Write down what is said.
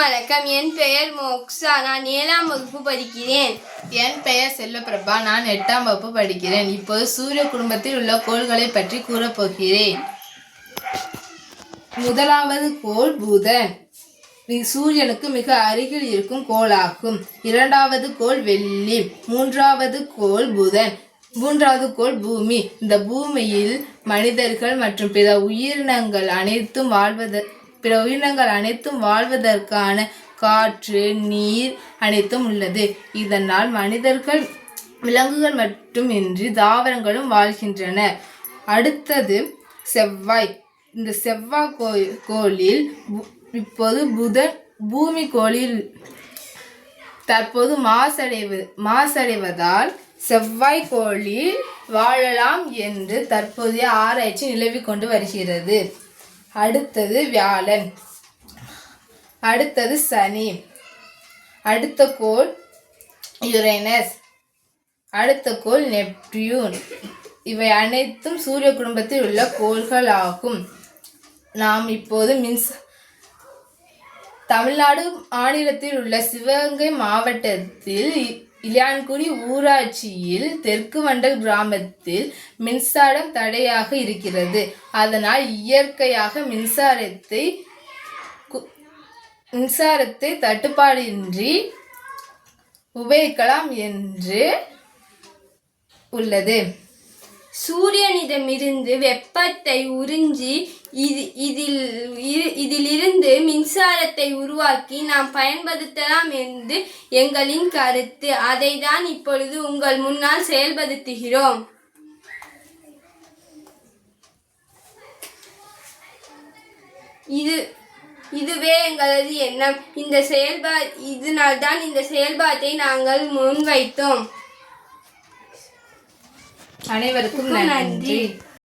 வணக்கம். என் பெயர் மோக்ஷா. நான் 7ஆம் வகுப்பு படிக்கிறேன். என் பெயர் செல்வபிரபா. நான் 8ஆம் வகுப்பு படிக்கிறேன். இப்போது சூரிய குடும்பத்தில் உள்ள கோள்களை பற்றி கூறப்போகிறேன். முதலாவது கோள் புதன். சூரியனுக்கு மிக அருகில் இருக்கும் கோளாகும். இரண்டாவது கோள் வெள்ளி. மூன்றாவது கோள் புதன். மூன்றாவது கோள் பூமி. இந்த பூமியில் மனிதர்கள் மற்றும் பிற உயிரினங்கள் அனைத்தும் வாழ்வதற்கான காற்று, நீர் அனைத்தும் உள்ளது. இதனால் மனிதர்கள், விலங்குகள் மட்டுமின்றி தாவரங்களும் வாழ்கின்றன. அடுத்தது செவ்வாய். இந்த செவ்வாய் கோளில் இப்போது புதன் பூமி கோளில் தற்போது மாசடைவதால் செவ்வாய் கோளில் வாழலாம் என்று தற்போதைய ஆராய்ச்சி நிலவி கொண்டு வருகிறது. அடுத்தது வியாழன். அடுத்தது சனி. அடுத்த கோள் யுரேனஸ். அடுத்த கோள் நெப்டியூன். இவை அனைத்தும் சூரிய குடும்பத்தில் உள்ள கோள்கள் ஆகும். நாம் இப்போது தமிழ்நாடு மாநிலத்தில் உள்ள சிவகங்கை மாவட்டத்தில் இளையான்குடி ஊராட்சியில் தெற்கு வண்டல் கிராமத்தில் மின்சாரம் தடையாக இருக்கிறது. அதனால் இயற்கையாக மின்சாரத்தை தட்டுப்பாடின்றி உபயோகிக்கலாம் என்று உள்ளது. சூரியனிடமிருந்து வெப்பத்தை உறிஞ்சி இதிலிருந்து மின்சாரத்தை உருவாக்கி நாம் பயன்படுத்தலாம் என்று எங்களின் கருத்து. அதை தான் இப்பொழுது உங்கள் முன்னால் செயல்படுத்துகிறோம். இதுவே எங்களது எண்ணம். இதனால்தான் இந்த செயல்பாட்டை நாங்கள் முன்வைத்தோம். அனைவருக்கும் நன்றி.